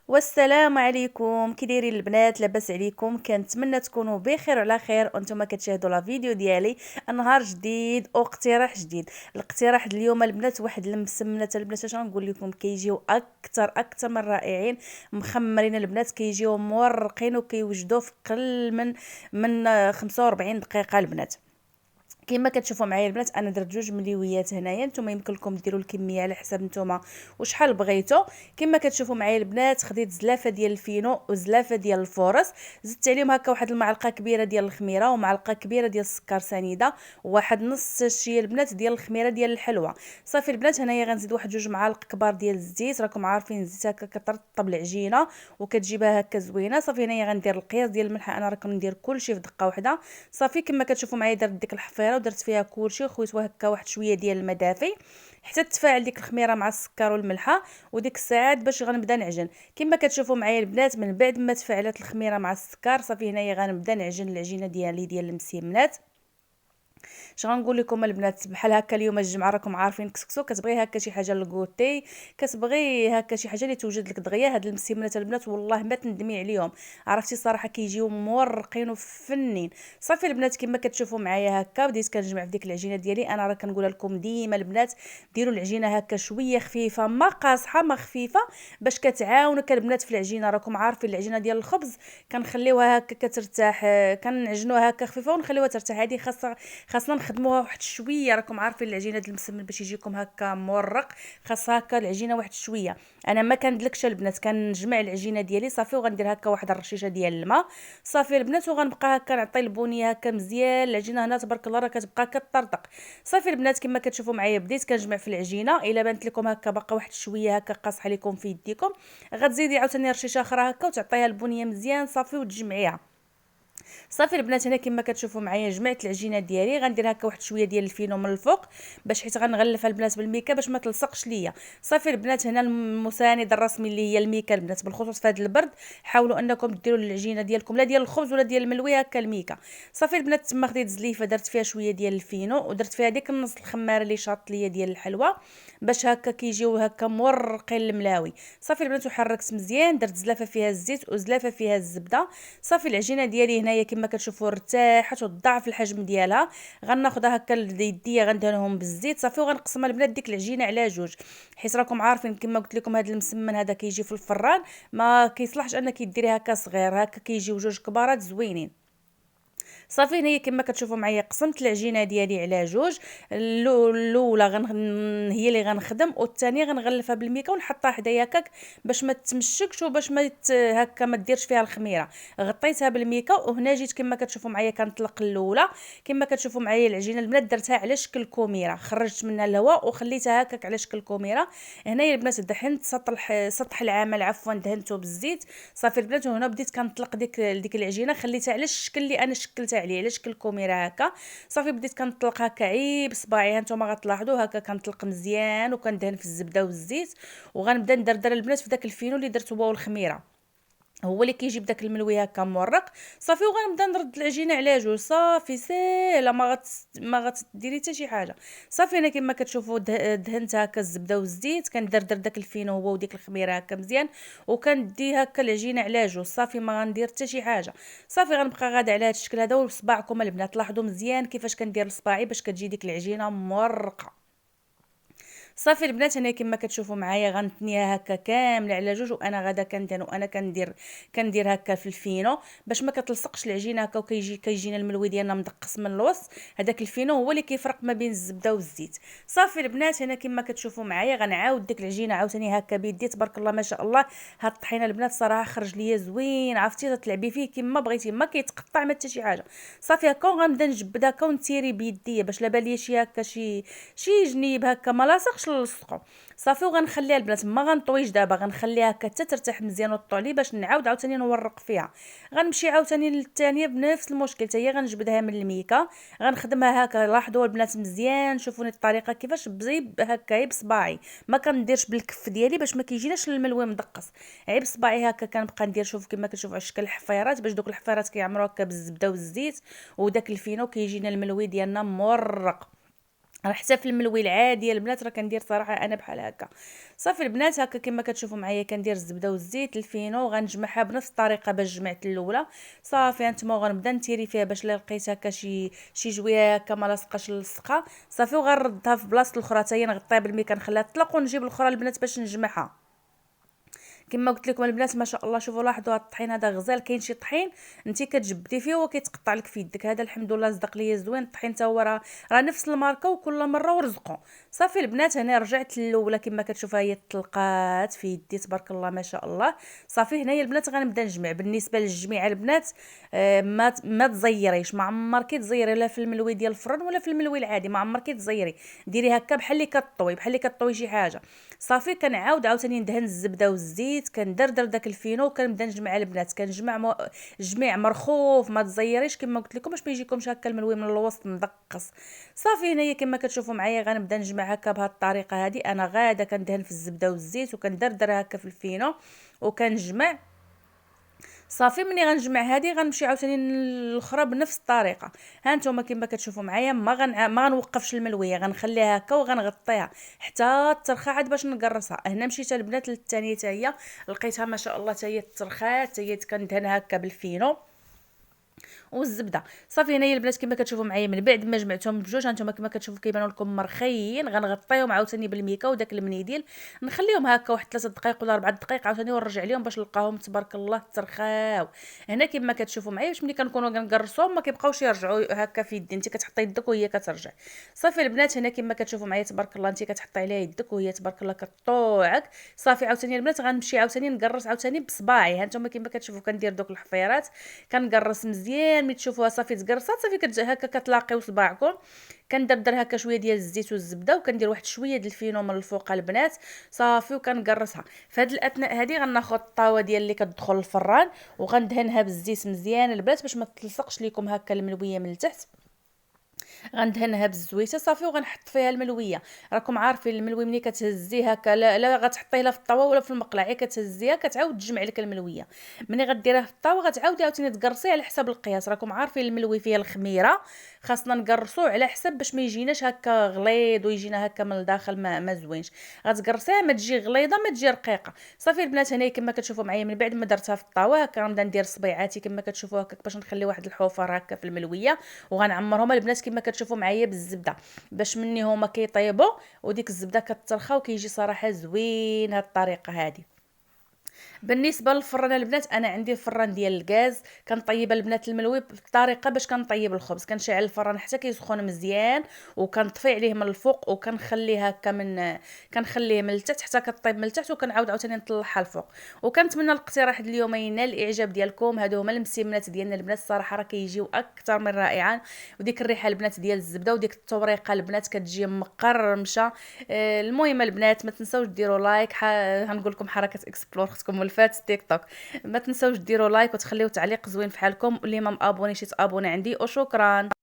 والسلام عليكم، كي دايرين البنات؟ لاباس عليكم؟ كنتمنى تكونوا بخير وعلى خير وانتم كتشاهدوا لا فيديو ديالي. نهار جديد واقتراح جديد. الاقتراح ديال اليوم البنات واحد المسمنات البنات، اش غنقول لكم، كيجيو اكثر من رائعين. مخمرين البنات، كيجيو مورقين وكيوجدوا في قل من 45 دقيقه البنات. كما كتشوفوا معايا البنات، انا درت جوج مليويات هنايا. نتوما يمكن لكم ديروا الكميه على حسب نتوما وشحال بغيتو. كما كتشوفوا معايا البنات، خديت زلافه ديال الفينو وزلافه ديال الفورص، زدت عليهم هكا واحد المعلقه كبيره ديال الخميره ومعلقه كبيره ديال السكر سنيده وواحد نص شي البنات ديال الخميره ديال الحلوه. صافي البنات، هنايا غنزيد واحد جوج معالق كبار ديال الزيت. راكم عارفين الزيت هكا كترطب العجينه وكتجيبها هكا زوينه. صافي هنايا غندير القياس ديال الملح، انا راكم ندير كلشي في دقه واحده. صافي كما كتشوفوا معايا درت ديك الحفيره ودرت فيها كلشي وخويتوها هكا واحد شويه ديال الماء دافي حتى تفاعل ديك الخميره مع السكر والملحه. وديك الساعات باش غنبدا نعجن. كما كتشوفوا معايا البنات، من بعد ما تفاعلت الخميره مع السكر، صافي هنايا غنبدا نعجن العجينه ديالي ديال المسيمنات. اش غنقول لكم البنات، بحال هكا اليوم الجمعه راكم عارفين كسكسو، كتبغي هكا شي حاجه للكوتي، كتبغي هكا شي حاجه اللي توجد لك دغيا. هاد المسيمنات البنات والله ما تندمي عليهم، عرفتي صراحه كيجيو مورقين وفنين. صافي البنات، كما كتشوفوا معايا هكا بديت كنجمع في ديك العجينه ديالي. انا راه كنقولها لكم ديما البنات، ديروا العجينه هكا شويه خفيفه، ما قاصحه ما خفيفه، باش كتعاونك البنات في العجينه. راكم عارفين العجينه ديال الخبز كنخليوها هكا كترتاح، كنعجنوها هكا خفيفه ونخليوها ترتاح. هذه خاصنا نخدموها واحد شويه. راكم عارفين العجينه ديال المسمن باش يجيكم هكا مورق، خاصها هكا العجينه واحد شويه. انا ما كندلكش البنات، كنجمع العجينه ديالي صافي وغندير هكا واحد الرشيشه ديال الماء. صافي البنات، وغنبقى هكا نعطي البنيه هكا مزيان. العجينه هنا تبارك الله راه كتبقى كطرطق. صافي البنات، كما كتشوفوا معايا بديت كنجمع في العجينه. الا بانت لكم هكا باقا واحد شويه هكا قاصحه لكم في يديكم، غتزيدي عاوتاني رشيشه اخرى هكا وتعطيها البنيه مزيان صافي وتجمعيها. صافي البنات، هنا كما كتشوفوا معايا جمعت العجينه ديالي. غندير هكا واحد شويه ديال الفينو من الفوق باش حيت غنغلفها البنات بالميكا باش ما تلصقش ليا. صافي البنات، هنا المساند الرسمي اللي هي الميكا البنات، بالخصوص في هذا البرد حاولوا انكم ديروا العجينه ديالكم لا ديال الخبز ولا ديال الملوي هكا الميكا. صافي البنات، تما خديت زليفه درت فيها شويه ديال الفينو ودرت فيها ديك النص الخماره اللي شاط ليا ديال الحلوه باش هكا كيجيو هكا مورقين الملاوي. صافي البنات، وحركت مزيان، درت زلافه فيها الزيت وزلافه فيها الزبده. صافي العجينه ديالي هنايا كما كتشوفوا ارتاحت وضاعف الحجم ديالها. غناخذها هكا ليديا غندهنهم بالزيت صافي وغنقسمها البنات ديك العجينه على جوج. حيت راكم عارفين كما قلت لكم هذا المسمن هذا كيجي في الفران، ما كيصلحش انك ديريه هكا صغير، هكا كيجيو جوج كبارات زوينين. صافي هنايا كما كتشوفوا معايا قسمت العجينه ديالي على جوج. الاولى هي اللي غنخدم، والثانيه غنغلفها بالميكا ونحطها حدايا هكاك باش ما تمشكش وباش هكا ما ديرش فيها الخميره. غطيتها بالميكا وهنا جيت كما كتشوفوا معايا كنطلق الاولى. كما كتشوفوا معايا العجينه البنات درتها على شكل كوميره، خرجت منها الهواء وخليتها هكاك على شكل كوميره. هنايا البنات دهنت سطح العمل، عفوا دهنته بالزيت. صافي البنات، وهنا بديت كنطلق ديك العجينه، خليتها على الشكل اللي انا شكلتها عليه على شكل كوميره هكا. صافي بديت كنطلق هكا عيب صباعي، هانتوما غتلاحظوا هكا كنطلق مزيان وكندهن في الزبده والزيت. وغنبدا ندردر البنات في داك الفينو اللي درت هو والخميره، هو اللي كيجيب داك الملوي هكا مورق. صافي وغنبدا نرد العجينه على جوج. صافي ساهله، ما غتديري حتى شي حاجه. صافي انا كما كتشوفوا دهنت هكا الزبده والزيت، كندردر داك الفينو هو وديك الخميره هكا مزيان، وكندي هكا العجينه على جوج. صافي ما غندير حتى شي حاجه. صافي غنبقى غاده على هذا الشكل هذا. وصباعكم البنات لاحظوا مزيان كيفاش كندير صباعي باش كتجي ديك العجينه مورقه. صافي البنات، انا كما كتشوفوا معايا غنتنيها هكا كامله على جوج، وانا غادا كندهن وانا كندير هكا في الفينو باش ما كتلصقش العجينه هكا كيجينا الملوي ديالنا مدقس من الوسط. هذاك الفينو هو اللي كيفرق ما بين الزبده والزيت. صافي البنات، هنا كما كتشوفوا معايا غنعاود ديك العجينه عاوتاني هكا بيدي. تبارك الله ما شاء الله، هاد الطحينه البنات صراحه خرج ليا زوين، عرفتي تلعبي فيه كما بغيتي، ما كيتقطع ما حتى شي حاجه. صافي هكا غنبدا نجبد هكا ونتيري بيديا باش لا بالي شي هكا شي جنيب هكا ما لاصقش للصقو. صافي وغنخليها البنات، ما غنطويش دابا، غنخليها هكا حتى ترتاح مزيان وطولي باش نعاود عاوتاني نورق فيها. غنمشي عاوتاني للثانيه بنفس المشكل، حتى هي غنجبدها من الميكا، غنخدمها هكا. لاحظوا البنات مزيان، شوفوني الطريقه كيفاش بزيب هكا بصباعي، ما كنديرش بالكف ديالي باش ما كيجيناش الملوي مدقس. عيب صباعي هكا كنبقى ندير. شوف كما كتشوفوا على شكل الحفيرات، باش دوك الحفيرات كيعمروا هكا بالزبده والزيت وداك الفينو كيجينا الملوي ديالنا مورق. راه حتى في الملوي العادي البنات راه كندير صراحه انا بحال هكا. صافي البنات هكا كما كتشوفوا معايا كندير الزبده والزيت الفينو وغنجمعها بنفس الطريقه باش جمعت الاولى. صافي هانتوما غنبدا نتيري فيها باش لا لقيت هكا شي جويه هكا ما لاصقاش للصقه. صافي وغنردها في بلاصه الاخرى حتى هي نغطيها بالماء كنخليها تطلق ونجيب الاخرى البنات باش نجمعها. كما قلت لكم البنات ما شاء الله شوفوا لاحظوا هذا الطحين هذا غزال. كاين شي طحين انت كتجبدي فيه وكيتقطع لك في يدك، هذا الحمد لله صدق ليا زوين الطحين حتى هو راه نفس الماركه وكل مره ورزقوا. صافي البنات هنا رجعت الاولى كما كتشوفوا هي طلقات في يدي تبارك الله ما شاء الله. صافي هنايا البنات غنبدا نجمع. بالنسبه للجميع البنات ما تزيريش، ما عمر كتزيري لا في الملوي ديال الفرن ولا في الملوي العادي، ما عمر كتزيري، ديري هكا بحال اللي كطوي بحال اللي كطوي شي حاجه. صافي كنعاود عاوتاني ندهن الزبده والزيت كندردر داك الفينو وكنبدا نجمع البنات كنجمع جميع مرخوف ما تزيريش كما قلت لكم باش ما يجيكمش هكا الملوي من الوسط مدقص. صافي هنايا كما كتشوفوا معايا غنبدا نجمع هكا بهذه الطريقه هذه. انا غاده كندهن في الزبده والزيت وكندردر هكا في الفينو وكنجمع. صافي ملي غنجمع هذه غنمشي عاوتاني الاخرى بنفس الطريقه. ها نتوما كما كتشوفوا معايا ما غنوقفش الملويه، غنخليها هكا وغنغطيها حتى ترخى عاد باش نقرصها. هنا مشيت البنات للثانيه حتى هي لقيتها ما شاء الله حتى هي ترخات حتى هي كندهنها هكا بالفينو والزبده. صافي هنايا البنات كما كتشوفوا معايا من بعد ما جمعتهم بجوج هانتوما كما كتشوفوا كيبانوا لكم مرخيين غنغطيهم عاوتاني بالميكا وداك المنيديل نخليهم هكا واحد 3 دقائق ولا 4 دقائق عاوتاني ونرجع لهم باش نلقاهم تبارك الله ترخاو. هنا كما كتشوفوا معايا باش ملي كنكونوا كنقرصوهم ما كيبقاوش يرجعوا هكا في يدي، انت كتحطي يدك وهي كترجع. صافي البنات هنا كما كتشوفوا معايا تبارك الله انت كتحطي عليها يدك وهي تبارك الله كطوعك. صافي عاوتاني البنات غنمشي عاوتاني نقرص عاوتاني بصباعي. هانتوما كما كتشوفوا كندير دوك الحفيرات كنقرص مزيان. ملي تشوفوها صافي تقرصات صافي هكا كتلاقيو صباعكم. كندردر هكا شويه ديال الزيت والزبده وكندير واحد شويه ديال الفينو من الفوق البنات. صافي وكنقرصها. في هذه الاثناء هذه غناخذ الطاوه ديال اللي كتدخل الفران وغندهنها بالزيت مزيان البنات باش ما تلصقش لكم هكا الملويه من التحت. غندهنها بالزويته صافي وغنحط فيها الملويه. راكم عارفين الملوي ملي كتهزيه هكا لا غتحطيه لا في الطاوه ولا في المقله، غير كتهزيها كتعاود تجمع لك الملويه. ملي غديرها في الطاوه غتعاودي عاوتاني تقرصيه على حسب القياس. راكم عارفين الملوي فيه الخميره خاصنا نقرصوه على حسب باش ما يجيناش هكا غليظ ويجينا هكا من الداخل ما زوينش. غتقرصيها ما تجي غليظه ما تجي رقيقه. صافي البنات هنا كما كتشوفوا معايا من بعد ما درتها في الطاوه هكا غنبدا ندير صبيعاتي كما كتشوفوا هكا باش نخلي واحد الحفر هكا في الملويه وغنعمرهم البنات كما كتشوفوا معايا بالزبده باش مني هما كيطيبوا وديك الزبده كترخى وكيجي صراحه زوين هاد الطريقه هذه. بالنسبه للفران البنات انا عندي فران ديال الغاز كنطيب البنات الملوي بطريقه باش كنطيب الخبز. كنشعل الفران حتى كيسخن مزيان وكنطفي عليه من الفوق وكنخليه هكا كنخليه من التحت حتى كطيب من التحت وكنعاود عاوتاني نطلعها الفوق. وكنتمنى الاقتراح ديال اليوم ينال الاعجاب ديالكم. هادو هما المسمنات ديالنا البنات الصراحه راه كيجيو اكثر من رائعين. وديك الريحه البنات ديال الزبده وديك التوريقه البنات كتجي مقرمشه. المهم البنات ما تنساوش ديروا لايك. هنقول لكم حركه اكسبلور اختكم ولفات تيك توك. ما تنساوش ديروا لايك وتخليو تعليق زوين في حالكم. واللي ما مابونيش يتابوني عندي وشكرا.